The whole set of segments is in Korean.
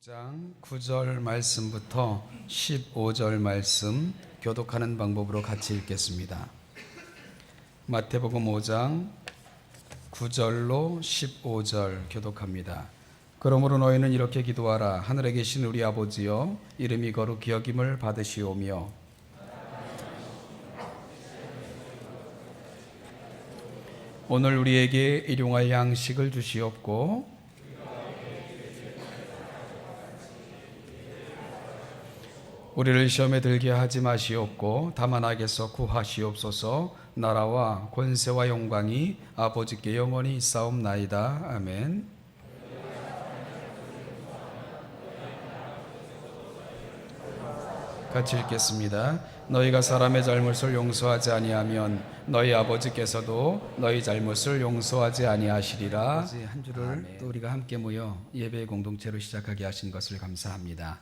장 9절 말씀부터 15절 말씀 교독하는 방법으로 같이 읽겠습니다. 마태복음 5장 9절로 15절 교독합니다. 그러므로 너희는 이렇게 기도하라. 하늘에 계신 우리 아버지여, 이름이 거룩히 여김을 받으시오며 오늘 우리에게 일용할 양식을 주시옵고 우리를 시험에 들게 하지 마시옵고 다만 악에서 구하시옵소서. 나라와 권세와 영광이 아버지께 영원히 있사옵나이다. 아멘. 같이 읽겠습니다. 너희가 사람의 잘못을 용서하지 아니하면 너희 아버지께서도 너희 잘못을 용서하지 아니하시리라. 한 주를 또 우리가 함께 모여 예배 공동체로 시작하게 하신 것을 감사합니다.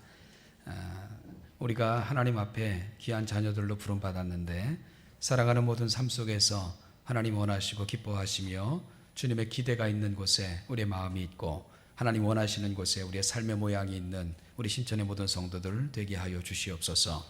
우리가 하나님 앞에 귀한 자녀들로 부름받았는데 살아가는 모든 삶 속에서 하나님 원하시고 기뻐하시며 주님의 기대가 있는 곳에 우리의 마음이 있고 하나님 원하시는 곳에 우리의 삶의 모양이 있는 우리 신천의 모든 성도들 되게 하여 주시옵소서.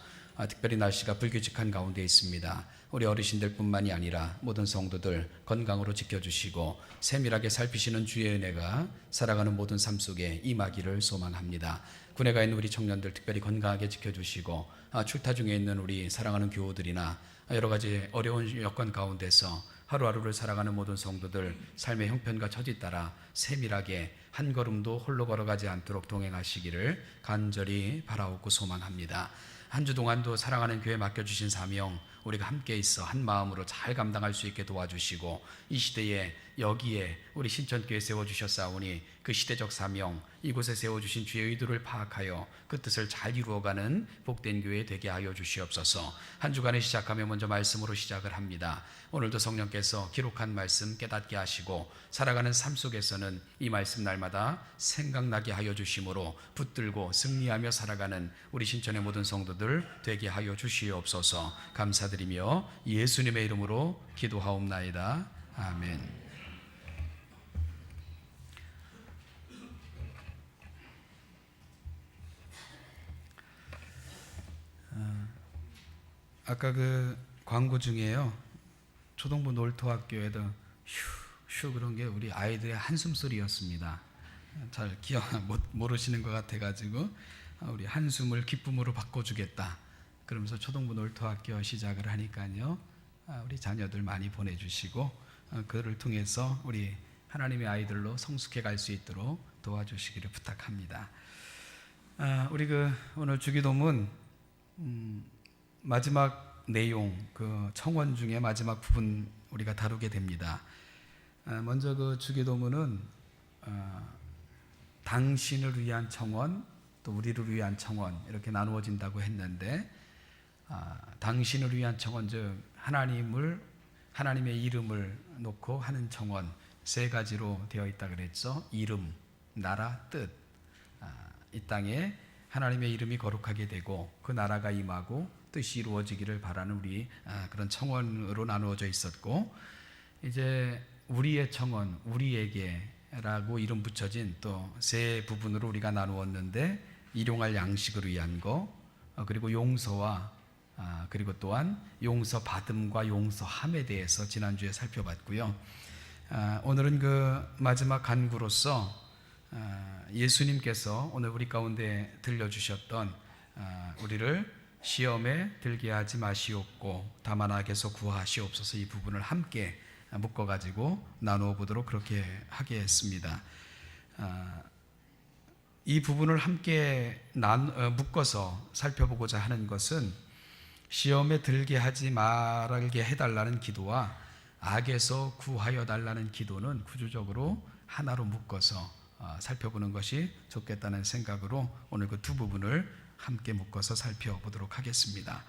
특별히 날씨가 불규칙한 가운데 있습니다. 우리 어르신들 뿐만이 아니라 모든 성도들 건강으로 지켜주시고 세밀하게 살피시는 주의 은혜가 살아가는 모든 삶 속에 임하기를 소망합니다. 군에 가 있는 우리 청년들 특별히 건강하게 지켜주시고 출타 중에 있는 우리 사랑하는 교우들이나 여러 가지 어려운 여건 가운데서 하루하루를 살아가는 모든 성도들 삶의 형편과 처지 따라 세밀하게 한 걸음도 홀로 걸어가지 않도록 동행하시기를 간절히 바라옵고 소망합니다. 한 주 동안도 사랑하는 교회 맡겨주신 사명 우리가 함께 있어 한 마음으로 잘 감당할 수 있게 도와주시고 이 시대에 여기에 우리 신천교회 세워주셨사오니 그 시대적 사명 이곳에 세워주신 주의 의도를 파악하여 그 뜻을 잘 이루어가는 복된 교회 되게 하여 주시옵소서. 한 주간의 시작하며 먼저 말씀으로 시작을 합니다. 오늘도 성령께서 기록한 말씀 깨닫게 하시고 살아가는 삶 속에서는 이 말씀 날마다 생각나게 하여 주심으로 붙들고 승리하며 살아가는 우리 신천의 모든 성도들 되게 하여 주시옵소서. 감사드리며 예수님의 이름으로 기도하옵나이다. 아멘. 아까 그 광고 중에요, 초등부 놀토학교에도 휴 그런 게 우리 아이들의 한숨 소리였습니다. 잘 기억 모르시는 것 같아가지고 우리 한숨을 기쁨으로 바꿔주겠다 그러면서 초등부 놀토학교 시작을 하니까요, 우리 자녀들 많이 보내주시고 그를 통해서 우리 하나님의 아이들로 성숙해 갈 수 있도록 도와주시기를 부탁합니다. 우리 오늘 주기도문 마지막 내용, 그 청원 중에 마지막 부분 우리가 다루게 됩니다. 먼저 그 주기도문은 당신을 위한 청원, 또 우리를 위한 청원 이렇게 나누어진다고 했는데, 당신을 위한 청원, 즉 하나님의 이름을 놓고 하는 청원 세 가지로 되어 있다 그랬죠. 이름, 나라, 뜻. 이 땅에 하나님의 이름이 거룩하게 되고 그 나라가 임하고 뜻이 이루어지기를 바라는 우리 그런 청원으로 나누어져 있었고, 이제 우리의 청원, 우리에게라고 이름 붙여진 또 세 부분으로 우리가 나누었는데, 일용할 양식을 위한 거, 그리고 용서와 그리고 또한 용서 받음과 용서함에 대해서 지난주에 살펴봤고요. 오늘은 그 마지막 간구로서 예수님께서 오늘 우리 가운데 들려주셨던 우리를 시험에 들게 하지 마시옵고 다만 악에서 구하시옵소서, 이 부분을 함께 묶어가지고 나누어 보도록 그렇게 하게 했습니다. 이 부분을 함께 묶어서 살펴보고자 하는 것은 시험에 들게 하지 말게 해달라는 기도와 악에서 구하여 달라는 기도는 구조적으로 하나로 묶어서 살펴보는 것이 좋겠다는 생각으로 오늘 그 두 부분을 함께 묶어서 살펴보도록 하겠습니다.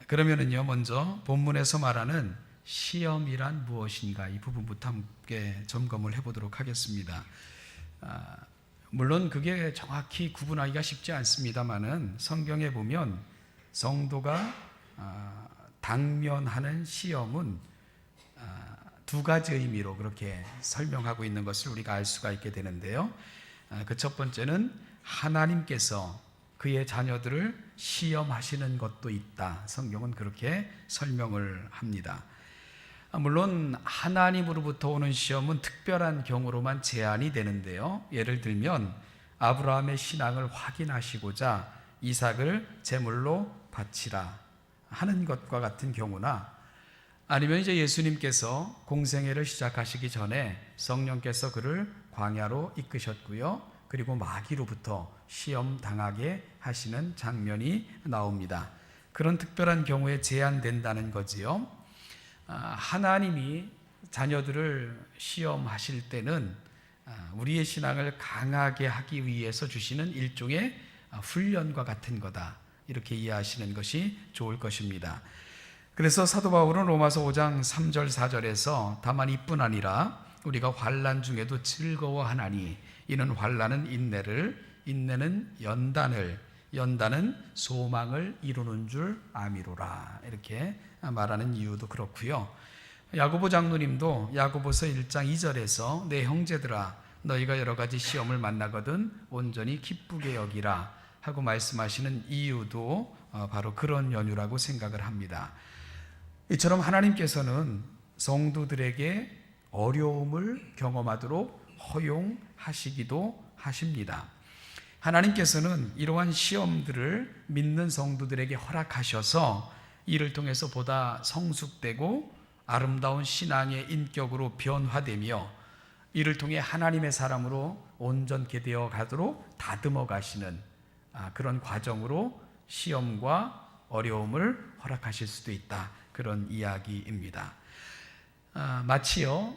그러면은요, 먼저 본문에서 말하는 시험이란 무엇인가, 이 부분부터 함께 점검을 해보도록 하겠습니다. 물론 그게 정확히 구분하기가 쉽지 않습니다만은 성경에 보면 성도가 당면하는 시험은 두 가지 의미로 그렇게 설명하고 있는 것을 우리가 알 수가 있게 되는데요. 그 첫 번째는 하나님께서 그의 자녀들을 시험하시는 것도 있다. 성경은 그렇게 설명을 합니다. 물론 하나님으로부터 오는 시험은 특별한 경우로만 제한이 되는데요. 예를 들면 아브라함의 신앙을 확인하시고자 이삭을 제물로 바치라 하는 것과 같은 경우나, 아니면 이제 예수님께서 공생애를 시작하시기 전에 성령께서 그를 광야로 이끄셨고요. 그리고 마귀로부터 시험 당하게 하시는 장면이 나옵니다. 그런 특별한 경우에 제한된다는 거지요. 하나님이 자녀들을 시험하실 때는 우리의 신앙을 강하게 하기 위해서 주시는 일종의 훈련과 같은 거다. 이렇게 이해하시는 것이 좋을 것입니다. 그래서 사도 바울은 로마서 5장 3절 4절에서 다만 이뿐 아니라 우리가 환난 중에도 즐거워하나니 이는 환난은 인내를, 인내는 연단을, 연단은 소망을 이루는 줄 아미로라. 이렇게 말하는 이유도 그렇고요. 야고보 장로님도 야고보서 1장 2절에서 내 형제들아 너희가 여러 가지 시험을 만나거든 온전히 기쁘게 여기라 하고 말씀하시는 이유도 바로 그런 연유라고 생각을 합니다. 이처럼 하나님께서는 성도들에게 어려움을 경험하도록 허용하시기도 하십니다. 하나님께서는 이러한 시험들을 믿는 성도들에게 허락하셔서 이를 통해서 보다 성숙되고 아름다운 신앙의 인격으로 변화되며 이를 통해 하나님의 사람으로 온전케 되어 가도록 다듬어 가시는 그런 과정으로 시험과 어려움을 허락하실 수도 있다. 그런 이야기입니다. 마치요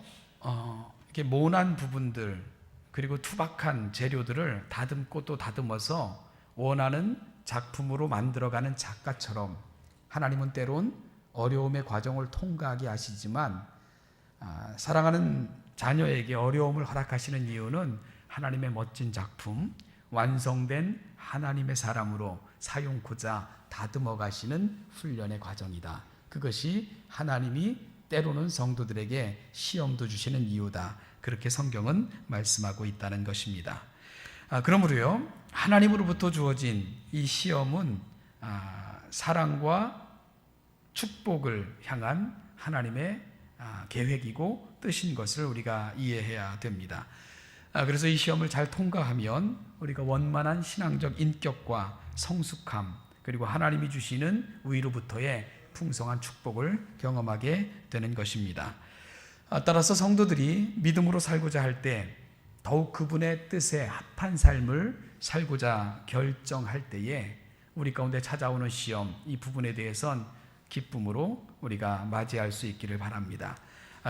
이렇게 모난 부분들 그리고 투박한 재료들을 다듬고 또 다듬어서 원하는 작품으로 만들어가는 작가처럼 하나님은 때론 어려움의 과정을 통과하게 하시지만 사랑하는 자녀에게 어려움을 허락하시는 이유는 하나님의 멋진 작품, 완성된 하나님의 사람으로 사용코자 다듬어 가시는 훈련의 과정이다. 그것이 하나님이 때로는 성도들에게 시험도 주시는 이유다. 그렇게 성경은 말씀하고 있다는 것입니다. 그러므로요, 하나님으로부터 주어진 이 시험은 사랑과 축복을 향한 하나님의 계획이고 뜻인 것을 우리가 이해해야 됩니다. 그래서 이 시험을 잘 통과하면 우리가 원만한 신앙적 인격과 성숙함 그리고 하나님이 주시는 위로부터의 풍성한 축복을 경험하게 되는 것입니다. 따라서 성도들이 믿음으로 살고자 할 때 더욱 그분의 뜻에 합한 삶을 살고자 결정할 때에 우리 가운데 찾아오는 시험, 이 부분에 대해선 기쁨으로 우리가 맞이할 수 있기를 바랍니다.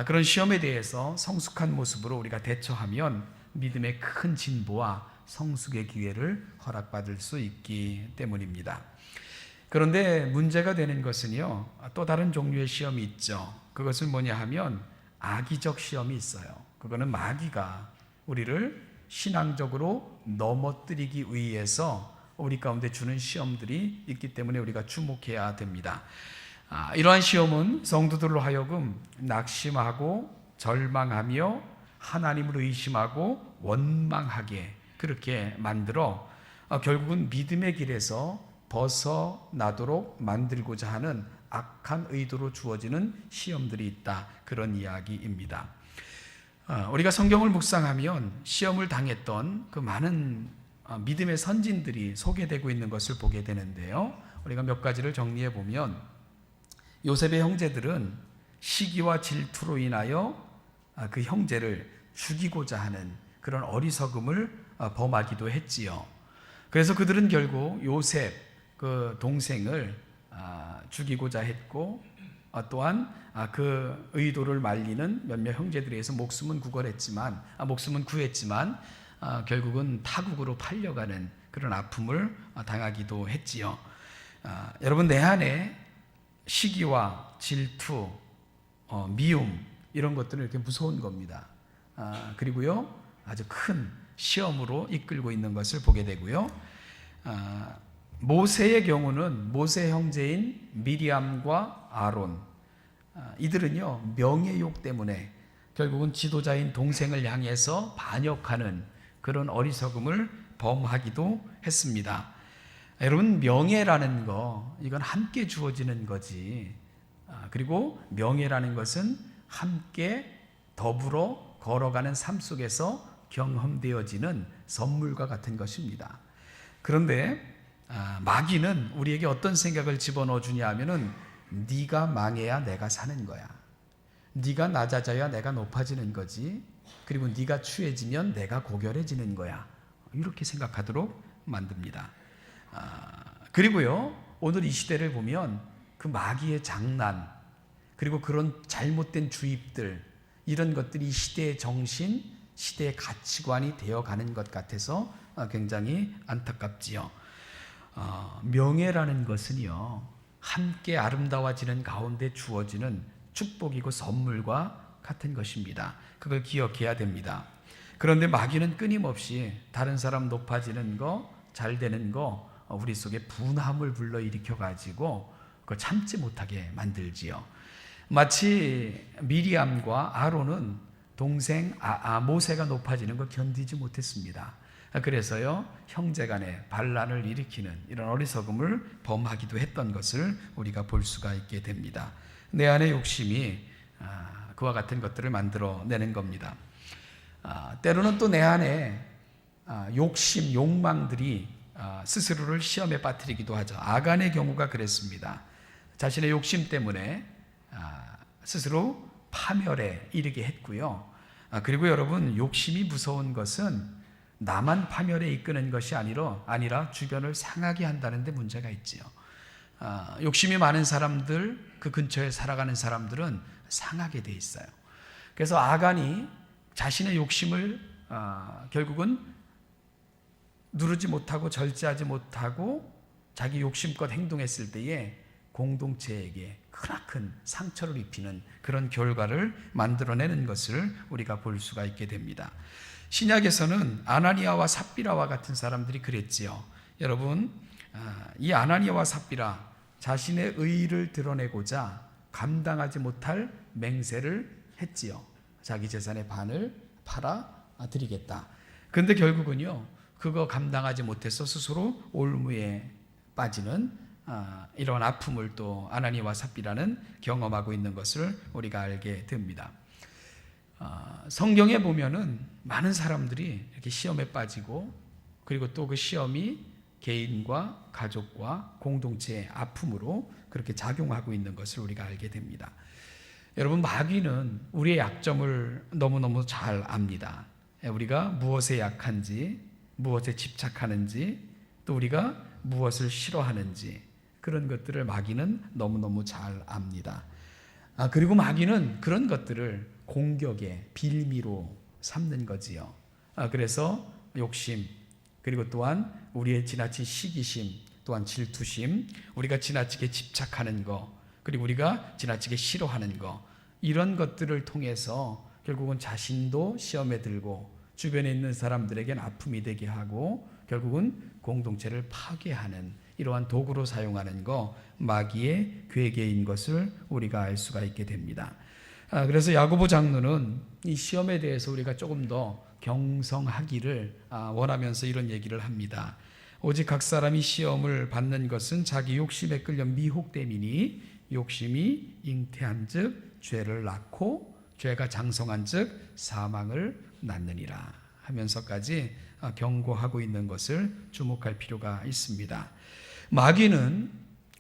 그런 시험에 대해서 성숙한 모습으로 우리가 대처하면 믿음의 큰 진보와 성숙의 기회를 허락받을 수 있기 때문입니다. 그런데 문제가 되는 것은요, 또 다른 종류의 시험이 있죠. 그것은 뭐냐 하면 악의적 시험이 있어요. 그거는 마귀가 우리를 신앙적으로 넘어뜨리기 위해서 우리 가운데 주는 시험들이 있기 때문에 우리가 주목해야 됩니다. 이러한 시험은 성도들로 하여금 낙심하고 절망하며 하나님을 의심하고 원망하게 그렇게 만들어 결국은 믿음의 길에서 벗어나도록 만들고자 하는 악한 의도로 주어지는 시험들이 있다. 그런 이야기입니다. 우리가 성경을 묵상하면 시험을 당했던 그 많은 믿음의 선진들이 소개되고 있는 것을 보게 되는데요. 우리가 몇 가지를 정리해 보면 요셉의 형제들은 시기와 질투로 인하여 그 형제를 죽이고자 하는 그런 어리석음을 범하기도 했지요. 그래서 그들은 결국 요셉 그 동생을 죽이고자 했고 또한 그 의도를 말리는 몇몇 형제들에 의해서 목숨은 구했지만 결국은 타국으로 팔려가는 그런 아픔을 당하기도 했지요. 여러분 내 안에 시기와 질투, 미움 이런 것들은 이렇게 무서운 겁니다. 그리고요 아주 큰 시험으로 이끌고 있는 것을 보게 되고요. 모세의 경우는 모세 형제인 미리암과 아론 이들은요 명예욕 때문에 결국은 지도자인 동생을 향해서 반역하는 그런 어리석음을 범하기도 했습니다. 여러분, 명예라는 거, 이건 함께 주어지는 거지. 그리고 명예라는 것은 함께 더불어 걸어가는 삶 속에서 경험되어지는 선물과 같은 것입니다. 그런데 마귀는 우리에게 어떤 생각을 집어넣어 주냐 하면은, 네가 망해야 내가 사는 거야. 네가 낮아져야 내가 높아지는 거지. 그리고 네가 추해지면 내가 고결해지는 거야. 이렇게 생각하도록 만듭니다. 그리고요, 오늘 이 시대를 보면 그 마귀의 장난, 그리고 그런 잘못된 주입들, 이런 것들이 이 시대의 정신, 시대의 가치관이 되어가는 것 같아서 굉장히 안타깝지요. 명예라는 것은요, 함께 아름다워지는 가운데 주어지는 축복이고 선물과 같은 것입니다. 그걸 기억해야 됩니다. 그런데 마귀는 끊임없이 다른 사람 높아지는 거, 잘 되는 거, 우리 속에 분함을 불러일으켜 가지고 그걸 참지 못하게 만들지요. 마치 미리암과 아론은 동생 모세가 높아지는 걸 견디지 못했습니다. 그래서요, 형제간에 반란을 일으키는 이런 어리석음을 범하기도 했던 것을 우리가 볼 수가 있게 됩니다. 내 안의 욕심이 그와 같은 것들을 만들어내는 겁니다. 때로는 또 내 안에 욕심, 욕망들이 스스로를 시험에 빠뜨리기도 하죠. 아간의 경우가 그랬습니다. 자신의 욕심 때문에 스스로 파멸에 이르게 했고요. 그리고 여러분, 욕심이 무서운 것은 나만 파멸에 이끄는 것이 아니라 주변을 상하게 한다는 데 문제가 있지요. 욕심이 많은 사람들, 그 근처에 살아가는 사람들은 상하게 돼 있어요. 그래서 아간이 자신의 욕심을 결국은 누르지 못하고 절제하지 못하고 자기 욕심껏 행동했을 때에 공동체에게 크나큰 상처를 입히는 그런 결과를 만들어내는 것을 우리가 볼 수가 있게 됩니다. 신약에서는 아나니아와 삽비라와 같은 사람들이 그랬지요. 여러분, 이 아나니아와 삽비라, 자신의 의의를 드러내고자 감당하지 못할 맹세를 했지요. 자기 재산의 반을 팔아 드리겠다. 그런데 결국은요, 그거 감당하지 못해서 스스로 올무에 빠지는 이런 아픔을 또 아나니아와 삽비라는 경험하고 있는 것을 우리가 알게 됩니다. 성경에 보면은 많은 사람들이 이렇게 시험에 빠지고, 그리고 또 그 시험이 개인과 가족과 공동체의 아픔으로 그렇게 작용하고 있는 것을 우리가 알게 됩니다. 여러분, 마귀는 우리의 약점을 너무너무 잘 압니다. 우리가 무엇에 약한지, 무엇에 집착하는지, 또 우리가 무엇을 싫어하는지, 그런 것들을 마귀는 너무너무 잘 압니다. 그리고 마귀는 그런 것들을 공격의 빌미로 삼는 거지요. 그래서 욕심, 그리고 또한 우리의 지나친 시기심, 또한 질투심, 우리가 지나치게 집착하는 거, 그리고 우리가 지나치게 싫어하는 거, 이런 것들을 통해서 결국은 자신도 시험에 들고 주변에 있는 사람들에게는 아픔이 되게 하고 결국은 공동체를 파괴하는 이러한 도구로 사용하는 거, 마귀의 괴계인 것을 우리가 알 수가 있게 됩니다. 그래서 야고보 장로는 이 시험에 대해서 우리가 조금 더 경성하기를 원하면서 이런 얘기를 합니다. 오직 각 사람이 시험을 받는 것은 자기 욕심에 끌려 미혹됨이니 욕심이 잉태한즉 죄를 낳고 죄가 장성한즉 사망을 낳느니라 하면서까지 경고하고 있는 것을 주목할 필요가 있습니다. 마귀는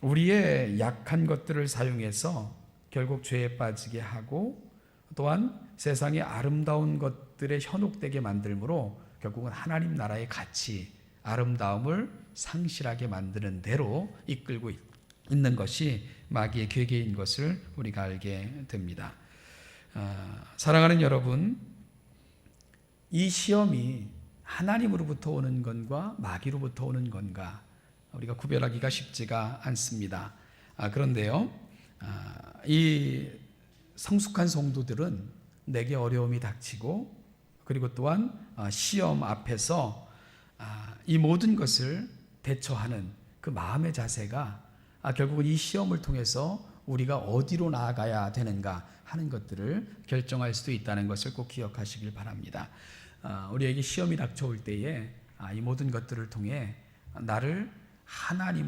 우리의 약한 것들을 사용해서 결국 죄에 빠지게 하고 또한 세상의 아름다운 것들에 현혹되게 만들므로 결국은 하나님 나라의 가치, 아름다움을 상실하게 만드는 대로 이끌고 있는 것이 마귀의 괴계인 것을 우리가 알게 됩니다. 사랑하는 여러분, 이 시험이 하나님으로부터 오는 건가 마귀로부터 오는 건가 우리가 구별하기가 쉽지가 않습니다. 그런데요, 이 성숙한 성도들은 내게 어려움이 닥치고 그리고 또한 시험 앞에서 이 모든 것을 대처하는 그 마음의 자세가 결국은 이 시험을 통해서 우리가 어디로 나아가야 되는가 하는 것들을 결정할 수도 있다는 것을 꼭 기억하시길 바랍니다. 우리에게 시험이 닥쳐올 때에 이 모든 것들을 통해 나를 하나님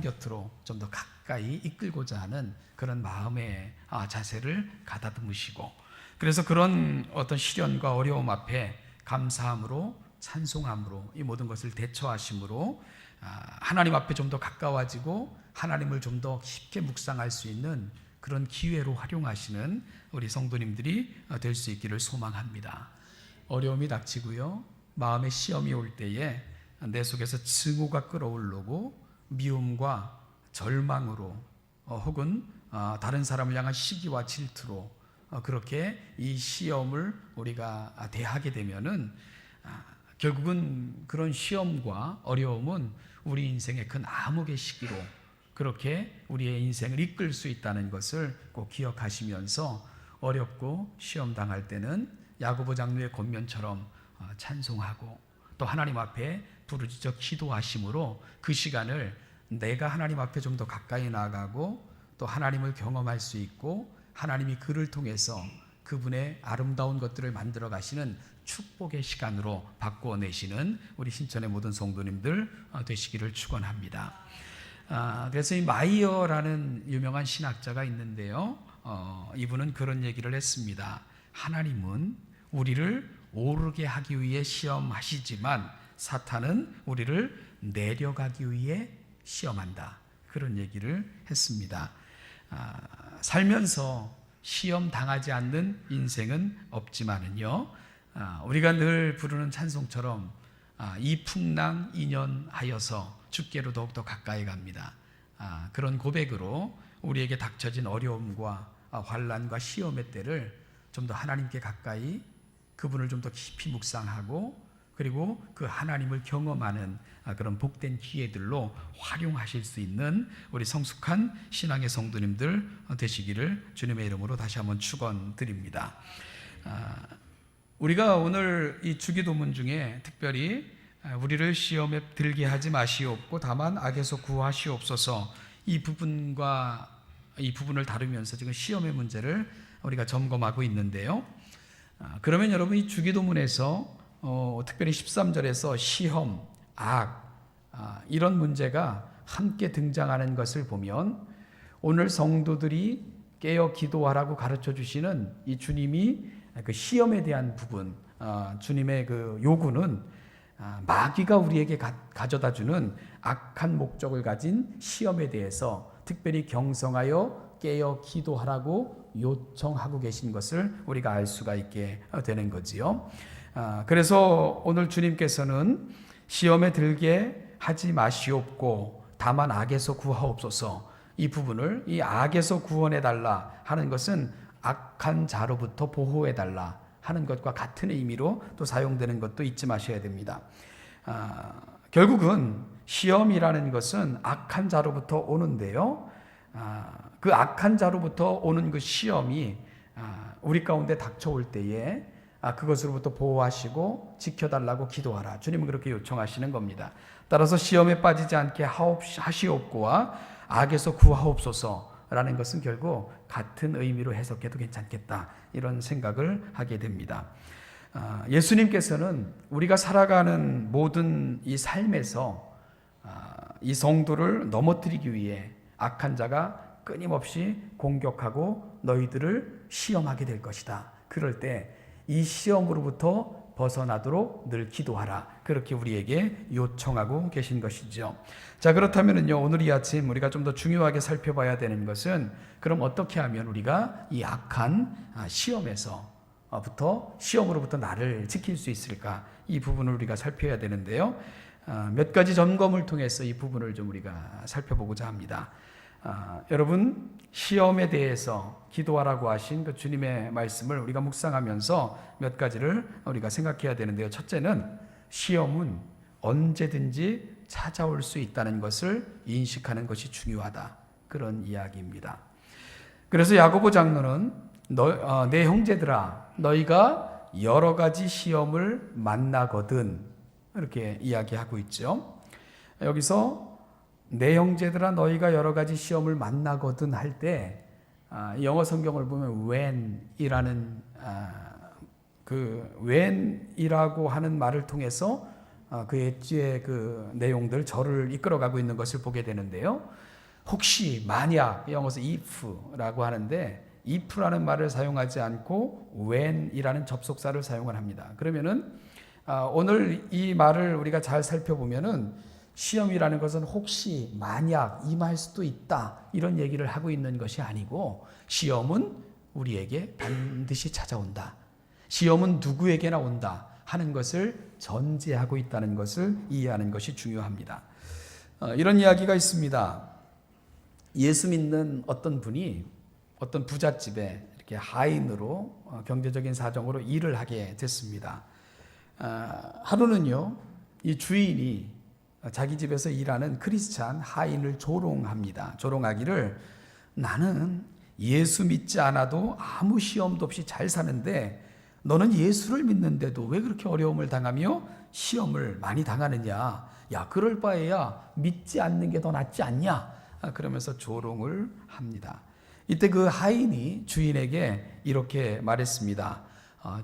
곁으로 좀 더 가까이 이끌고자 하는 그런 마음의 자세를 가다듬으시고, 그래서 그런 어떤 시련과 어려움 앞에 감사함으로, 찬송함으로 이 모든 것을 대처하심으로 하나님 앞에 좀 더 가까워지고 하나님을 좀 더 깊게 묵상할 수 있는 그런 기회로 활용하시는 우리 성도님들이 될 수 있기를 소망합니다. 어려움이 닥치고요, 마음의 시험이 올 때에 내 속에서 증오가 끓어오르고 미움과 절망으로 혹은 다른 사람을 향한 시기와 질투로 그렇게 이 시험을 우리가 대하게 되면은 결국은 그런 시험과 어려움은 우리 인생의 큰 암흑의 시기로 그렇게 우리의 인생을 이끌 수 있다는 것을 꼭 기억하시면서 어렵고 시험 당할 때는 야고보 장로의 권면처럼 찬송하고 또 하나님 앞에 부르짖어 기도하심으로 그 시간을 내가 하나님 앞에 좀 더 가까이 나아가고 또 하나님을 경험할 수 있고 하나님이 그를 통해서 그분의 아름다운 것들을 만들어 가시는 축복의 시간으로 바꾸어내시는 우리 신천의 모든 성도님들 되시기를 축원합니다. 그래서 이 마이어라는 유명한 신학자가 있는데요, 이분은 그런 얘기를 했습니다. 하나님은 우리를 오르게 하기 위해 시험하시지만 사탄은 우리를 내려가기 위해 시험한다, 그런 얘기를 했습니다. 살면서 시험 당하지 않는 인생은 없지만은요, 우리가 늘 부르는 찬송처럼 이풍랑 인연하여서 주께로 더욱더 가까이 갑니다. 그런 고백으로 우리에게 닥쳐진 어려움과 환난과 시험의 때를 좀 더 하나님께 가까이, 그분을 좀 더 깊이 묵상하고 그리고 그 하나님을 경험하는 그런 복된 기회들로 활용하실 수 있는 우리 성숙한 신앙의 성도님들 되시기를 주님의 이름으로 다시 한번 축원드립니다. 우리가 오늘 이 주기도문 중에 특별히 우리를 시험에 들게 하지 마시옵고 다만 악에서 구하시옵소서, 이 부분을 다루면서 지금 시험의 문제를 우리가 점검하고 있는데요. 그러면 여러분, 이 주기도문에서 특별히 13절에서 시험, 이런 문제가 함께 등장하는 것을 보면 오늘 성도들이 깨어 기도하라고 가르쳐 주시는 이 주님이 그 시험에 대한 부분, 주님의 그 요구는 마귀가 우리에게 가져다 주는 악한 목적을 가진 시험에 대해서 특별히 경성하여 깨어 기도하라고 요청하고 계신 것을 우리가 알 수가 있게 되는 거지요. 그래서 오늘 주님께서는 시험에 들게 하지 마시옵고 다만 악에서 구하옵소서, 이 부분을, 이 악에서 구원해 달라 하는 것은 악한 자로부터 보호해 달라 하는 것과 같은 의미로 또 사용되는 것도 잊지 마셔야 됩니다. 결국은 시험이라는 것은 악한 자로부터 오는데요, 그 악한 자로부터 오는 그 시험이 우리 가운데 닥쳐올 때에 그것으로부터 보호하시고 지켜달라고 기도하라, 주님은 그렇게 요청하시는 겁니다. 따라서 시험에 빠지지 않게 하시옵고와 악에서 구하옵소서라는 것은 결국 같은 의미로 해석해도 괜찮겠다, 이런 생각을 하게 됩니다. 예수님께서는 우리가 살아가는 모든 이 삶에서 이 성도를 넘어뜨리기 위해 악한 자가 끊임없이 공격하고 너희들을 시험하게 될 것이다. 그럴 때 이 시험으로부터 벗어나도록 늘 기도하라, 그렇게 우리에게 요청하고 계신 것이죠. 자, 그렇다면요, 오늘 이 아침 우리가 좀 더 중요하게 살펴봐야 되는 것은, 그럼 어떻게 하면 우리가 이 악한 시험으로부터 나를 지킬 수 있을까, 이 부분을 우리가 살펴야 되는데요, 몇 가지 점검을 통해서 이 부분을 좀 우리가 살펴보고자 합니다. 여러분, 시험에 대해서 기도하라고 하신 그 주님의 말씀을 우리가 묵상하면서 몇 가지를 우리가 생각해야 되는데요. 첫째는 시험은 언제든지 찾아올 수 있다는 것을 인식하는 것이 중요하다, 그런 이야기입니다. 그래서 야고보 장로는 내 형제들아, 너희가 여러 가지 시험을 만나거든, 이렇게 이야기하고 있죠. 여기서 내 형제들아 너희가 여러 가지 시험을 만나거든 할 때 영어 성경을 보면 when이라는 그 when이라고 하는 말을 통해서 그 엣지의 그 내용들 저를 이끌어가고 있는 것을 보게 되는데요. 혹시 만약 영어에서 if라고 하는데 if라는 말을 사용하지 않고 when이라는 접속사를 사용을 합니다. 그러면은 오늘 이 말을 우리가 잘 살펴보면은 시험이라는 것은 혹시 만약 임할 수도 있다 이런 얘기를 하고 있는 것이 아니고 시험은 우리에게 반드시 찾아온다. 시험은 누구에게나 온다 하는 것을 전제하고 있다는 것을 이해하는 것이 중요합니다. 이런 이야기가 있습니다. 예수 믿는 어떤 분이 어떤 부잣집에 이렇게 하인으로 경제적인 사정으로 일을 하게 됐습니다. 하루는요, 이 주인이 자기 집에서 일하는 크리스찬 하인을 조롱합니다. 조롱하기를 나는 예수 믿지 않아도 아무 시험도 없이 잘 사는데 너는 예수를 믿는데도 왜 그렇게 어려움을 당하며 시험을 많이 당하느냐. 야, 그럴 바에야 믿지 않는 게 더 낫지 않냐. 그러면서 조롱을 합니다. 이때 그 하인이 주인에게 이렇게 말했습니다.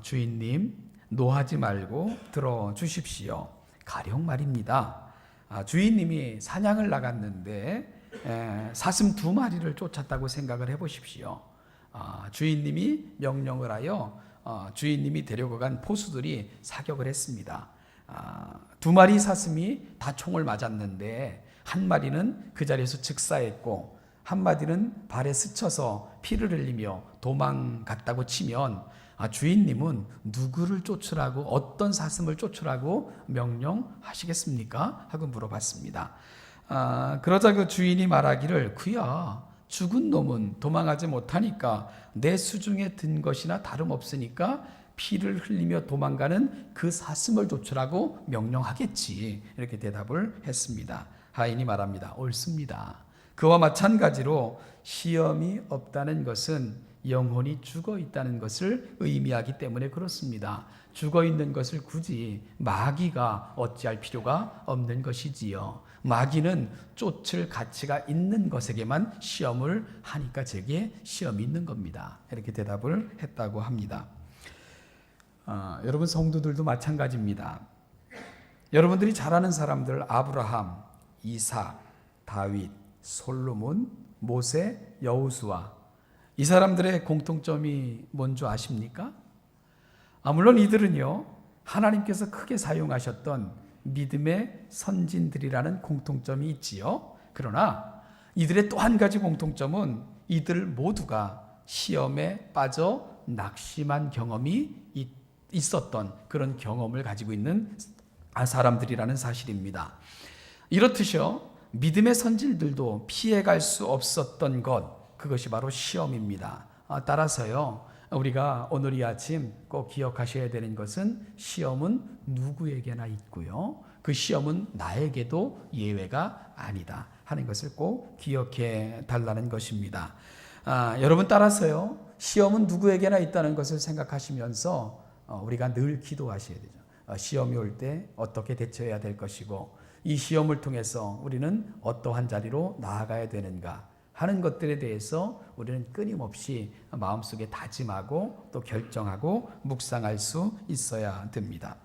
주인님, 노하지 말고 들어주십시오. 가령 말입니다. 주인님이 사냥을 나갔는데 사슴 2마리를 쫓았다고 생각을 해보십시오. 주인님이 명령을 하여 주인님이 데려간 포수들이 사격을 했습니다. 2마리 사슴이 다 총을 맞았는데 한 마리는 그 자리에서 즉사했고 한 마리는 발에 스쳐서 피를 흘리며 도망갔다고 치면 주인님은 누구를 쫓으라고 어떤 사슴을 쫓으라고 명령하시겠습니까? 하고 물어봤습니다. 그러자 그 주인이 말하기를 그야 죽은 놈은 도망하지 못하니까 내 수중에 든 것이나 다름없으니까 피를 흘리며 도망가는 그 사슴을 쫓으라고 명령하겠지. 이렇게 대답을 했습니다. 하인이 말합니다. 옳습니다. 그와 마찬가지로 시험이 없다는 것은 영혼이 죽어 있다는 것을 의미하기 때문에 그렇습니다. 죽어 있는 것을 굳이 마귀가 어찌할 필요가 없는 것이지요. 마귀는 쫓을 가치가 있는 것에게만 시험을 하니까 제게 시험이 있는 겁니다. 이렇게 대답을 했다고 합니다. 여러분 성도들도 마찬가지입니다. 여러분들이 잘 아는 사람들 아브라함, 이삭, 다윗, 솔로몬, 모세, 여호수아 이 사람들의 공통점이 뭔지 아십니까? 물론 이들은요 하나님께서 크게 사용하셨던 믿음의 선진들이라는 공통점이 있지요. 그러나 이들의 또 한 가지 공통점은 이들 모두가 시험에 빠져 낙심한 경험이 있었던 그런 경험을 가지고 있는 사람들이라는 사실입니다. 이렇듯이요 믿음의 선진들도 피해갈 수 없었던 것 그것이 바로 시험입니다. 따라서요 우리가 오늘 이 아침 꼭 기억하셔야 되는 것은 시험은 누구에게나 있고요 그 시험은 나에게도 예외가 아니다 하는 것을 꼭 기억해 달라는 것입니다. 여러분 따라서요 시험은 누구에게나 있다는 것을 생각하시면서 우리가 늘 기도하셔야 되죠. 시험이 올 때 어떻게 대처해야 될 것이고 이 시험을 통해서 우리는 어떠한 자리로 나아가야 되는가 하는 것들에 대해서 우리는 끊임없이 마음속에 다짐하고 또 결정하고 묵상할 수 있어야 됩니다.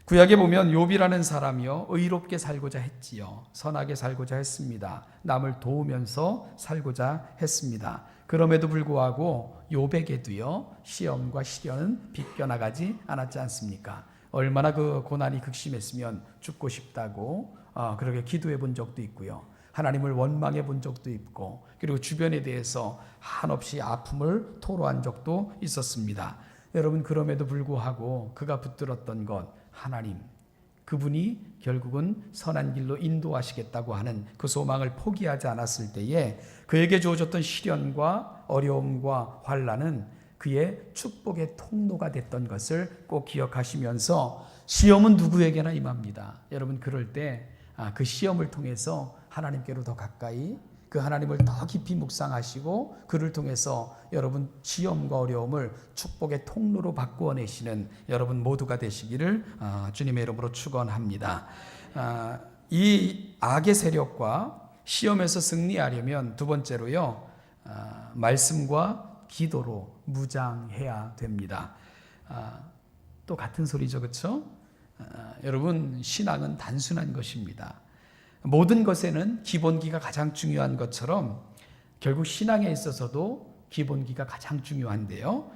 구약에 보면 욥이라는 사람이요 의롭게 살고자 했지요. 선하게 살고자 했습니다. 남을 도우면서 살고자 했습니다. 그럼에도 불구하고 욥에게도요 시험과 시련은 비껴나가지 않았지 않습니까? 얼마나 그 고난이 극심했으면 죽고 싶다고 그렇게 기도해 본 적도 있고요. 하나님을 원망해 본 적도 있고 그리고 주변에 대해서 한없이 아픔을 토로한 적도 있었습니다. 여러분 그럼에도 불구하고 그가 붙들었던 것 하나님 그분이 결국은 선한 길로 인도하시겠다고 하는 그 소망을 포기하지 않았을 때에 그에게 주어졌던 시련과 어려움과 환난은 그의 축복의 통로가 됐던 것을 꼭 기억하시면서 시험은 누구에게나 임합니다. 여러분 그럴 때 그 시험을 통해서 하나님께로 더 가까이 그 하나님을 더 깊이 묵상하시고 그를 통해서 여러분 시험과 어려움을 축복의 통로로 바꾸어내시는 여러분 모두가 되시기를 주님의 이름으로 축원합니다. 이 악의 세력과 시험에서 승리하려면 두 번째로요 말씀과 기도로 무장해야 됩니다. 또 같은 소리죠, 그렇죠? 여러분, 신앙은 단순한 것입니다. 모든 것에는 기본기가 가장 중요한 것처럼 결국 신앙에 있어서도 기본기가 가장 중요한데요.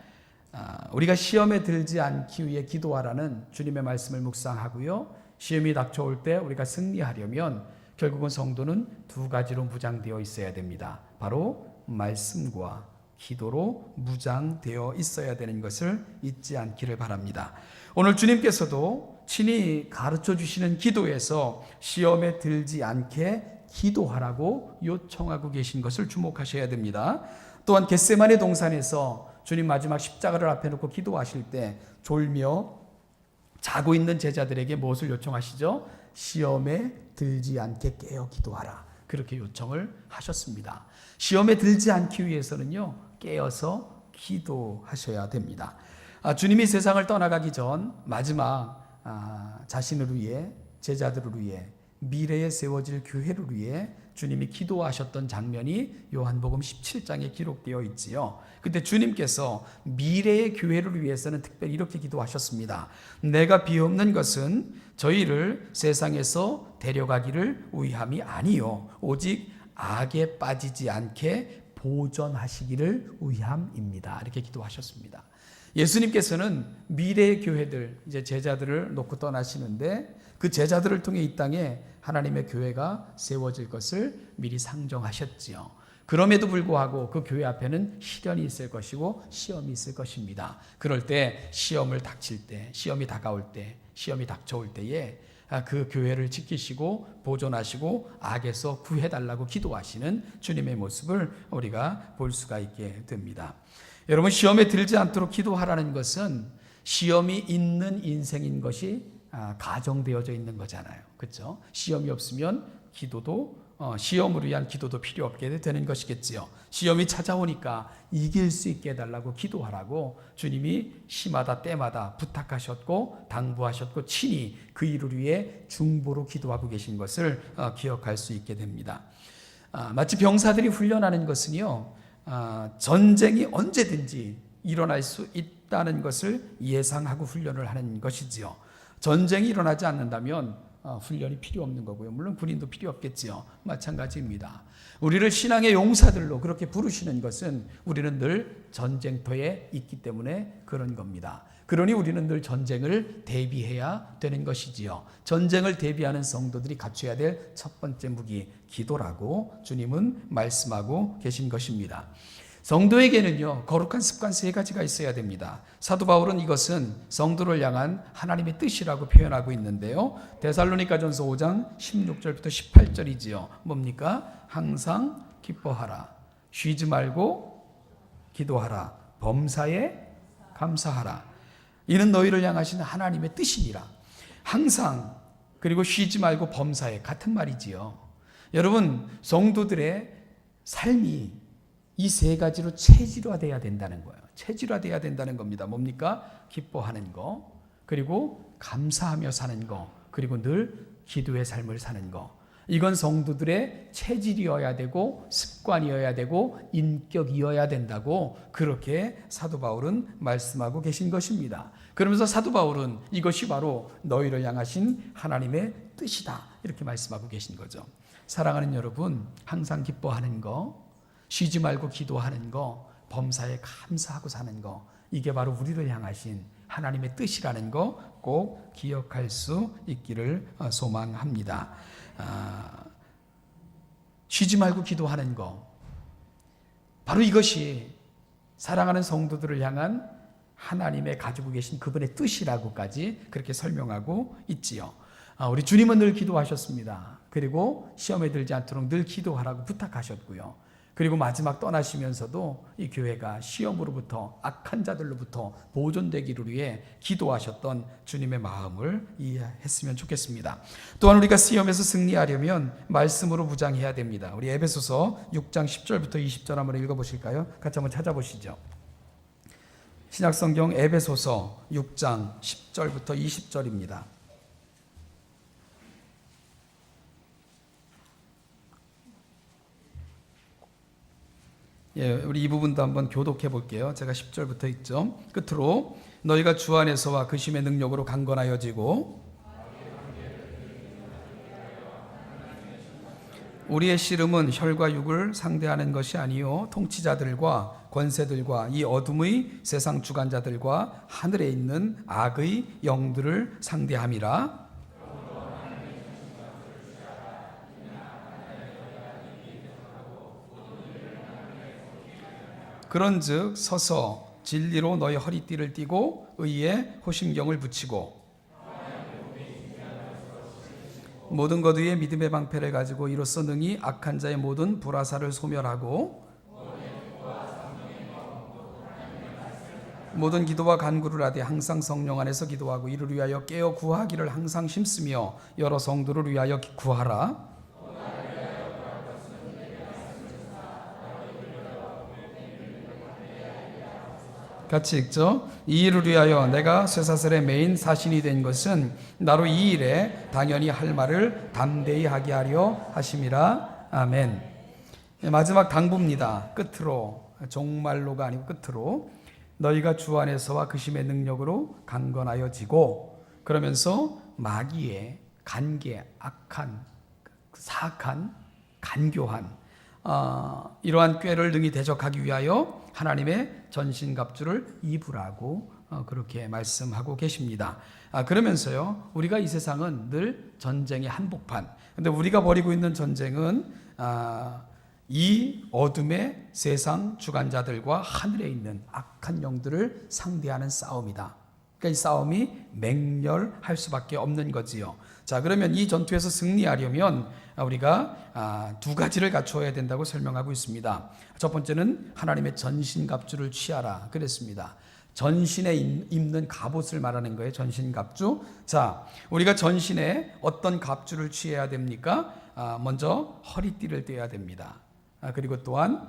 우리가 시험에 들지 않기 위해 기도하라는 주님의 말씀을 묵상하고요. 시험이 닥쳐올 때 우리가 승리하려면 결국은 성도는 두 가지로 무장되어 있어야 됩니다. 바로 말씀과 기도로 무장되어 있어야 되는 것을 잊지 않기를 바랍니다. 오늘 주님께서도 친히 가르쳐 주시는 기도에서 시험에 들지 않게 기도하라고 요청하고 계신 것을 주목하셔야 됩니다. 또한 겟세마네 동산에서 주님 마지막 십자가를 앞에 놓고 기도하실 때 졸며 자고 있는 제자들에게 무엇을 요청하시죠? 시험에 들지 않게 깨어 기도하라. 그렇게 요청을 하셨습니다. 시험에 들지 않기 위해서는요, 깨어서 기도하셔야 됩니다. 주님이 세상을 떠나가기 전 마지막 자신을 위해, 제자들을 위해, 미래에 세워질 교회를 위해 주님이 기도하셨던 장면이 요한복음 17장에 기록되어 있지요. 그때 주님께서 미래의 교회를 위해서는 특별히 이렇게 기도하셨습니다. 내가 비옵는 것은 저희를 세상에서 데려가기를 위함이 아니요 오직 악에 빠지지 않게 보존하시기를 위함입니다. 이렇게 기도하셨습니다. 예수님께서는 미래의 교회들, 이제 제자들을 놓고 떠나시는데 그 제자들을 통해 이 땅에 하나님의 교회가 세워질 것을 미리 상정하셨지요. 그럼에도 불구하고 그 교회 앞에는 시련이 있을 것이고 시험이 있을 것입니다. 그럴 때 시험을 닥칠 때, 시험이 다가올 때, 시험이 닥쳐올 때에 그 교회를 지키시고 보존하시고 악에서 구해달라고 기도하시는 주님의 모습을 우리가 볼 수가 있게 됩니다. 여러분, 시험에 들지 않도록 기도하라는 것은 시험이 있는 인생인 것이 가정되어져 있는 거잖아요. 그렇죠? 시험이 없으면 시험을 위한 기도도 필요 없게 되는 것이겠지요. 시험이 찾아오니까 이길 수 있게 해달라고 기도하라고 주님이 시마다 때마다 부탁하셨고 당부하셨고 친히 그 일을 위해 중보로 기도하고 계신 것을 기억할 수 있게 됩니다. 마치 병사들이 훈련하는 것은요, 전쟁이 언제든지 일어날 수 있다는 것을 예상하고 훈련을 하는 것이지요. 전쟁이 일어나지 않는다면 훈련이 필요 없는 거고요. 물론 군인도 필요 없겠지요. 마찬가지입니다. 우리를 신앙의 용사들로 그렇게 부르시는 것은 우리는 늘 전쟁터에 있기 때문에 그런 겁니다. 그러니 우리는 늘 전쟁을 대비해야 되는 것이지요. 전쟁을 대비하는 성도들이 갖춰야 될 첫 번째 무기, 기도라고 주님은 말씀하고 계신 것입니다. 성도에게는요, 거룩한 습관 세 가지가 있어야 됩니다. 사도 바울은 이것은 성도를 향한 하나님의 뜻이라고 표현하고 있는데요. 데살로니가전서 5장 16절부터 18절이지요. 뭡니까? 항상 기뻐하라. 쉬지 말고 기도하라. 범사에 감사하라. 이는 너희를 향하신 하나님의 뜻이니라. 항상, 그리고 쉬지 말고 범사에, 같은 말이지요. 여러분, 성도들의 삶이 이 세 가지로 체질화돼야 된다는 거예요. 체질화돼야 된다는 겁니다. 뭡니까? 기뻐하는 거, 그리고 감사하며 사는 거, 그리고 늘 기도의 삶을 사는 거. 이건 성도들의 체질이어야 되고 습관이어야 되고 인격이어야 된다고 그렇게 사도 바울은 말씀하고 계신 것입니다. 그러면서 사도 바울은 이것이 바로 너희를 향하신 하나님의 뜻이다, 이렇게 말씀하고 계신 거죠. 사랑하는 여러분, 항상 기뻐하는 거, 쉬지 말고 기도하는 거, 범사에 감사하고 사는 거, 이게 바로 우리를 향하신 하나님의 뜻이라는 거 꼭 기억할 수 있기를 소망합니다. 쉬지 말고 기도하는 거, 바로 이것이 사랑하는 성도들을 향한 하나님의 가지고 계신 그분의 뜻이라고까지 그렇게 설명하고 있지요. 우리 주님은 늘 기도하셨습니다. 그리고 시험에 들지 않도록 늘 기도하라고 부탁하셨고요. 그리고 마지막 떠나시면서도 이 교회가 시험으로부터, 악한 자들로부터 보존되기를 위해 기도하셨던 주님의 마음을 이해했으면 좋겠습니다. 또한 우리가 시험에서 승리하려면 말씀으로 무장해야 됩니다. 우리 에베소서 6장 10절부터 20절 한번 읽어보실까요? 같이 한번 찾아보시죠. 신약성경 에베소서 6장 10절부터 20절입니다. 우리 이 부분도 한번 교독해 볼게요. 제가 10절부터 있죠. 끝으로 너희가 주 안에서와 그 심의 능력으로 강건하여지고 우리의 씨름은 혈과 육을 상대하는 것이 아니요 통치자들과 권세들과 이 어둠의 세상 주관자들과 하늘에 있는 악의 영들을 상대함이라. 그런즉 서서 진리로 너희 허리띠를 띠고 의에 호심경을 붙이고 모든 것 위에 믿음의 방패를 가지고 이로써 능히 악한 자의 모든 불화살을 소멸하고 모든 기도와 간구를 하되 항상 성령 안에서 기도하고 이를 위하여 깨어 구하기를 항상 힘쓰며 여러 성도를 위하여 구하라. 같이 읽죠. 이 일을 위하여 내가 쇠사슬의 메인 사신이 된 것은 나로 이 일에 당연히 할 말을 담대히 하게 하려 하심이라. 아멘. 마지막 당부입니다. 끝으로, 종말로가 아니고 끝으로 너희가 주 안에서와 그 심의 능력으로 강건하여지고, 그러면서 마귀의 간계, 악한, 사악한, 간교한 이러한 꾀를 능히 대적하기 위하여 하나님의 전신갑주를 입으라고 그렇게 말씀하고 계십니다. 그러면서요, 우리가 이 세상은 늘 전쟁의 한복판. 근데 우리가 벌이고 있는 전쟁은 이 어둠의 세상 주관자들과 하늘에 있는 악한 영들을 상대하는 싸움이다. 그러니까 이 싸움이 맹렬할 수밖에 없는 거지요. 자, 그러면 이 전투에서 승리하려면 우리가 두 가지를 갖추어야 된다고 설명하고 있습니다. 첫 번째는 하나님의 전신갑주를 취하라 그랬습니다. 전신에 입는 갑옷을 말하는 거예요. 전신갑주. 자, 우리가 전신에 어떤 갑주를 취해야 됩니까? 먼저 허리띠를 떼야 됩니다. 그리고 또한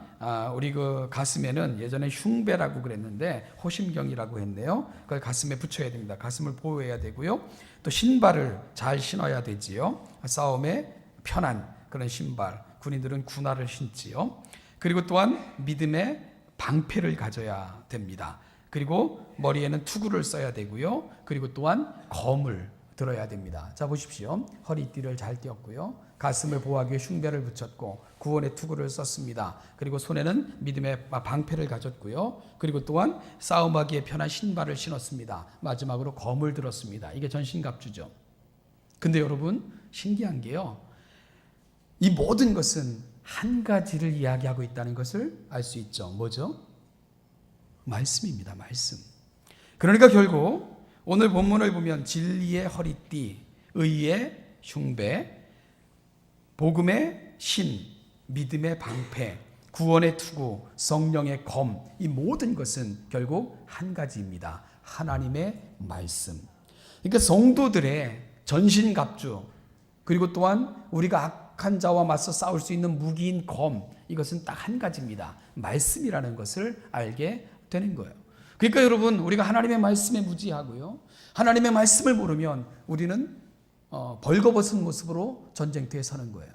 우리 그 가슴에는 예전에 흉배라고 그랬는데 호심경이라고 했네요. 그걸 가슴에 붙여야 됩니다. 가슴을 보호해야 되고요. 또 신발을 잘 신어야 되지요. 싸움에 편한 그런 신발. 군인들은 군화를 신지요. 그리고 또한 믿음의 방패를 가져야 됩니다. 그리고 머리에는 투구를 써야 되고요. 그리고 또한 검을 들어야 됩니다. 자, 보십시오. 허리띠를 잘 띄었고요. 가슴을 보호하기 위해 흉배를 붙였고 구원의 투구를 썼습니다. 그리고 손에는 믿음의 방패를 가졌고요. 그리고 또한 싸움하기에 편한 신발을 신었습니다. 마지막으로 검을 들었습니다. 이게 전신갑주죠. 근데 여러분, 신기한 게요, 이 모든 것은 한 가지를 이야기하고 있다는 것을 알 수 있죠. 뭐죠? 말씀입니다. 말씀. 그러니까 결국 오늘 본문을 보면 진리의 허리띠, 의의 흉배, 복음의 신, 믿음의 방패, 구원의 투구, 성령의 검, 이 모든 것은 결국 한 가지입니다. 하나님의 말씀. 그러니까 성도들의 전신갑주, 그리고 또한 우리가 악한 자와 맞서 싸울 수 있는 무기인 검, 이것은 딱 한 가지입니다. 말씀이라는 것을 알게 되는 거예요. 그러니까 여러분, 우리가 하나님의 말씀에 무지하고요, 하나님의 말씀을 모르면 우리는 벌거벗은 모습으로 전쟁터에 서는 거예요.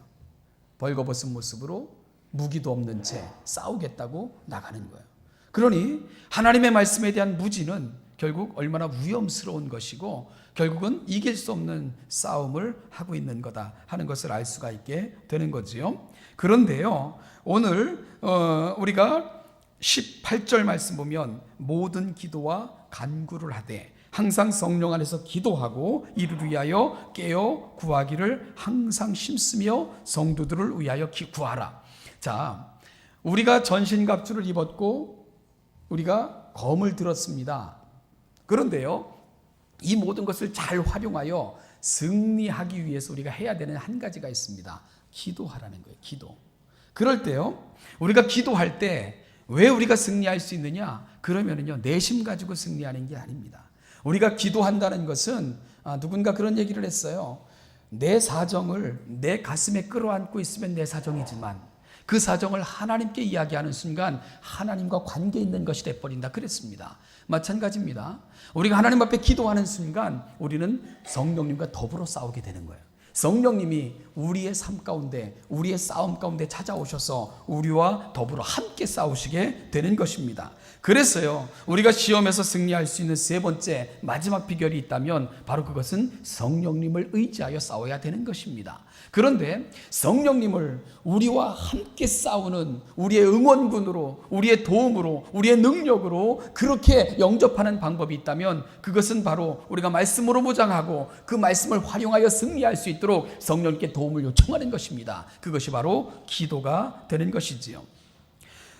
벌거벗은 모습으로 무기도 없는 채 싸우겠다고 나가는 거예요. 그러니 하나님의 말씀에 대한 무지는 결국 얼마나 위험스러운 것이고 결국은 이길 수 없는 싸움을 하고 있는 거다 하는 것을 알 수가 있게 되는 거지요. 그런데요, 오늘 우리가 18절 말씀 보면 모든 기도와 간구를 하되 항상 성령 안에서 기도하고 이를 위하여 깨어 구하기를 항상 힘쓰며 성도들을 위하여 구하라. 자, 우리가 전신갑주를 입었고 우리가 검을 들었습니다. 그런데요, 이 모든 것을 잘 활용하여 승리하기 위해서 우리가 해야 되는 한 가지가 있습니다. 기도하라는 거예요. 기도. 그럴 때요, 우리가 기도할 때 왜 우리가 승리할 수 있느냐? 그러면은요, 내심 가지고 승리하는 게 아닙니다. 우리가 기도한다는 것은 누군가 그런 얘기를 했어요. 내 사정을 내 가슴에 끌어안고 있으면 내 사정이지만 그 사정을 하나님께 이야기하는 순간 하나님과 관계 있는 것이 돼버린다 그랬습니다. 마찬가지입니다. 우리가 하나님 앞에 기도하는 순간 우리는 성령님과 더불어 싸우게 되는 거예요. 성령님이 우리의 삶 가운데, 우리의 싸움 가운데 찾아오셔서 우리와 더불어 함께 싸우시게 되는 것입니다. 그래서요, 우리가 시험에서 승리할 수 있는 세 번째 마지막 비결이 있다면 바로 그것은 성령님을 의지하여 싸워야 되는 것입니다. 그런데 성령님을 우리와 함께 싸우는 우리의 응원군으로, 우리의 도움으로, 우리의 능력으로 그렇게 영접하는 방법이 있다면 그것은 바로 우리가 말씀으로 무장하고 그 말씀을 활용하여 승리할 수 있도록 성령님께 도움을 요청하는 것입니다. 그것이 바로 기도가 되는 것이지요.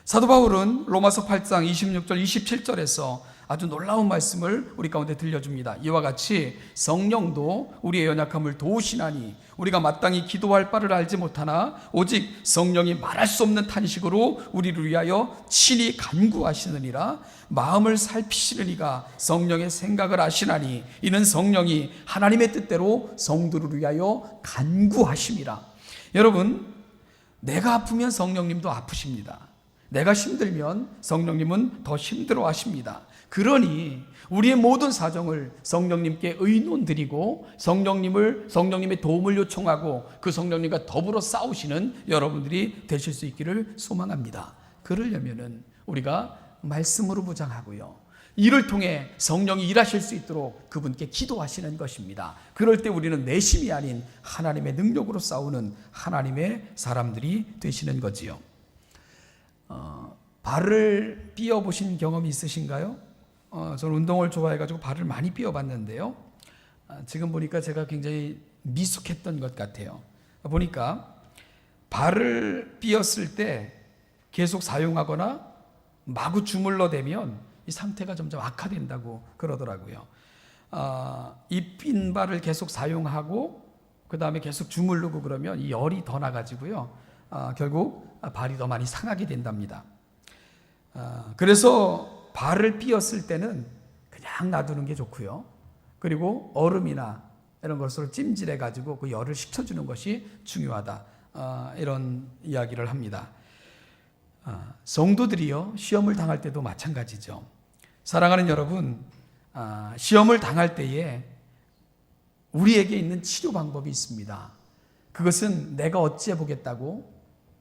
사도 바울은 로마서 8장 26절 27절에서 아주 놀라운 말씀을 우리 가운데 들려줍니다. 이와 같이 성령도 우리의 연약함을 도우시나니 우리가 마땅히 기도할 바를 알지 못하나 오직 성령이 말할 수 없는 탄식으로 우리를 위하여 친히 간구하시느니라. 마음을 살피시는 이가 성령의 생각을 아시나니 이는 성령이 하나님의 뜻대로 성도를 위하여 간구하심이라. 여러분, 내가 아프면 성령님도 아프십니다. 내가 힘들면 성령님은 더 힘들어 하십니다. 그러니 우리의 모든 사정을 성령님께 의논드리고 성령님의 도움을 요청하고 그 성령님과 더불어 싸우시는 여러분들이 되실 수 있기를 소망합니다. 그러려면은 우리가 말씀으로 무장하고요, 이를 통해 성령이 일하실 수 있도록 그분께 기도하시는 것입니다. 그럴 때 우리는 내심이 아닌 하나님의 능력으로 싸우는 하나님의 사람들이 되시는 거지요. 발을 삐어보신 경험이 있으신가요? 저는 운동을 좋아해가지고 발을 많이 삐어봤는데요. 지금 보니까 제가 굉장히 미숙했던 것 같아요. 보니까 발을 삐었을 때 계속 사용하거나 마구 주물러대면 이 상태가 점점 악화된다고 그러더라고요. 이 삔 발을 계속 사용하고 그 다음에 계속 주물르고 그러면 이 열이 더 나가지고요, 결국 발이 더 많이 상하게 된답니다. 그래서 발을 삐었을 때는 그냥 놔두는 게 좋고요. 그리고 얼음이나 이런 것으로 찜질해 가지고 그 열을 식혀주는 것이 중요하다, 이런 이야기를 합니다. 성도들이요, 시험을 당할 때도 마찬가지죠. 사랑하는 여러분, 시험을 당할 때에 우리에게 있는 치료 방법이 있습니다. 그것은 내가 어찌해 보겠다고,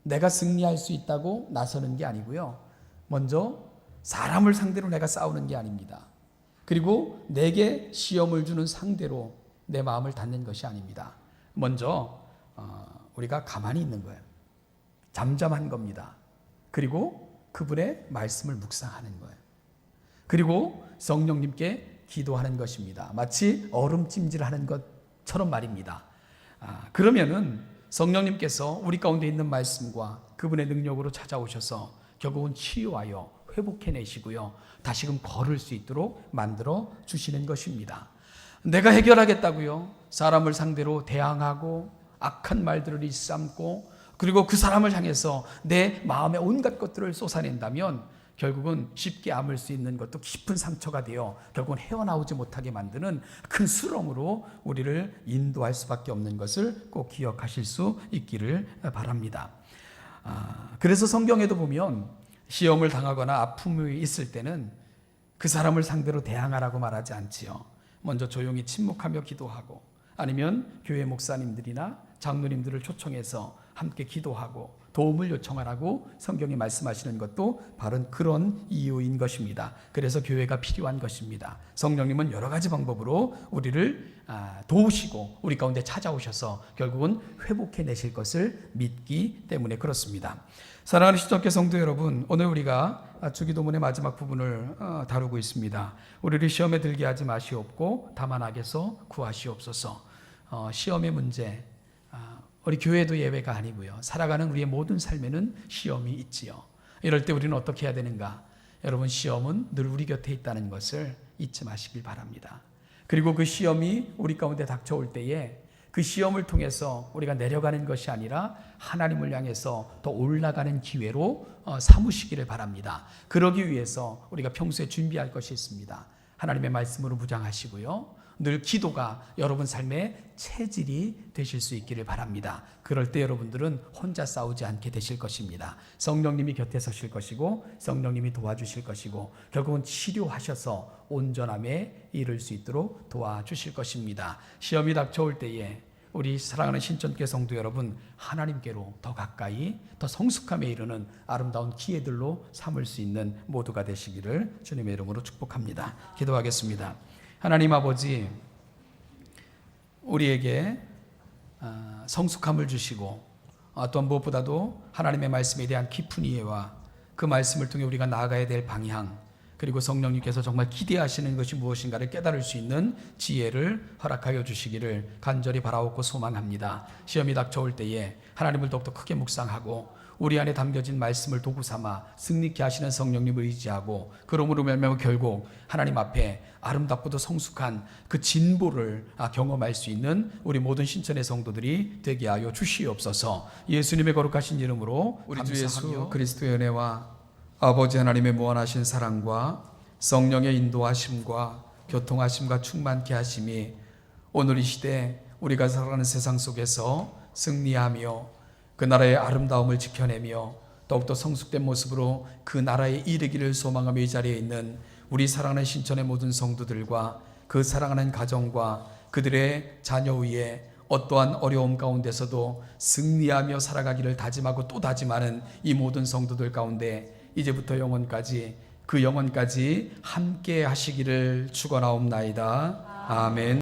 내가 승리할 수 있다고 나서는 게 아니고요, 먼저 사람을 상대로 내가 싸우는 게 아닙니다. 그리고 내게 시험을 주는 상대로 내 마음을 닫는 것이 아닙니다. 먼저 우리가 가만히 있는 거예요. 잠잠한 겁니다. 그리고 그분의 말씀을 묵상하는 거예요. 그리고 성령님께 기도하는 것입니다. 마치 얼음 찜질하는 것처럼 말입니다. 그러면은 성령님께서 우리 가운데 있는 말씀과 그분의 능력으로 찾아오셔서 결국은 치유하여 회복해내시고요, 다시금 걸을 수 있도록 만들어 주시는 것입니다. 내가 해결하겠다고요, 사람을 상대로 대항하고 악한 말들을 일삼고 그리고 그 사람을 향해서 내 마음의 온갖 것들을 쏟아낸다면 결국은 쉽게 아물 수 있는 것도 깊은 상처가 되어 결국은 헤어나오지 못하게 만드는 큰 수렁으로 우리를 인도할 수밖에 없는 것을 꼭 기억하실 수 있기를 바랍니다. 그래서 성경에도 보면 시험을 당하거나 아픔이 있을 때는 그 사람을 상대로 대항하라고 말하지 않지요. 먼저 조용히 침묵하며 기도하고, 아니면 교회 목사님들이나 장로님들을 초청해서 함께 기도하고 도움을 요청하라고 성경이 말씀하시는 것도 바로 그런 이유인 것입니다. 그래서 교회가 필요한 것입니다. 성령님은 여러 가지 방법으로 우리를 도우시고 우리 가운데 찾아오셔서 결국은 회복해내실 것을 믿기 때문에 그렇습니다. 사랑하는 시청자 성도 여러분, 오늘 우리가 주기도문의 마지막 부분을 다루고 있습니다. 우리를 시험에 들게 하지 마시옵고 다만 악에서 구하시옵소서. 시험의 문제, 우리 교회도 예외가 아니고요, 살아가는 우리의 모든 삶에는 시험이 있지요. 이럴 때 우리는 어떻게 해야 되는가? 여러분, 시험은 늘 우리 곁에 있다는 것을 잊지 마시길 바랍니다. 그리고 그 시험이 우리 가운데 닥쳐올 때에 그 시험을 통해서 우리가 내려가는 것이 아니라 하나님을 향해서 더 올라가는 기회로 삼으시기를 바랍니다. 그러기 위해서 우리가 평소에 준비할 것이 있습니다. 하나님의 말씀으로 무장하시고요, 늘 기도가 여러분 삶의 체질이 되실 수 있기를 바랍니다. 그럴 때 여러분들은 혼자 싸우지 않게 되실 것입니다. 성령님이 곁에 서실 것이고 성령님이 도와주실 것이고 결국은 치료하셔서 온전함에 이를 수 있도록 도와주실 것입니다. 시험이 닥쳐올 때에 우리 사랑하는 신천교회 성도 여러분, 하나님께로 더 가까이, 더 성숙함에 이르는 아름다운 기회들로 삼을 수 있는 모두가 되시기를 주님의 이름으로 축복합니다. 기도하겠습니다. 하나님 아버지, 우리에게 성숙함을 주시고 또한 무엇보다도 하나님의 말씀에 대한 깊은 이해와 그 말씀을 통해 우리가 나아가야 될 방향, 그리고 성령님께서 정말 기대하시는 것이 무엇인가를 깨달을 수 있는 지혜를 허락하여 주시기를 간절히 바라옵고 소망합니다. 시험이 닥쳐올 때에 하나님을 더욱더 크게 묵상하고 우리 안에 담겨진 말씀을 도구 삼아 승리케 하시는 성령님을 의지하고, 그러므로 말미암아 결국 하나님 앞에 아름답고도 성숙한 그 진보를 경험할 수 있는 우리 모든 신천의 성도들이 되게 하여 주시옵소서. 예수님의 거룩하신 이름으로 우리 주 예수 그리스도의 은혜와 아버지 하나님의 무한하신 사랑과 성령의 인도하심과 교통하심과 충만케 하심이 오늘 이 시대 우리가 살아가는 세상 속에서 승리하며 그 나라의 아름다움을 지켜내며 더욱더 성숙된 모습으로 그 나라에 이르기를 소망하며 이 자리에 있는 우리 사랑하는 신천의 모든 성도들과 그 사랑하는 가정과 그들의 자녀 위에 어떠한 어려움 가운데서도 승리하며 살아가기를 다짐하고 또 다짐하는 이 모든 성도들 가운데 이제부터 영원까지, 그 영원까지 함께 하시기를 축원하옵나이다. 아멘.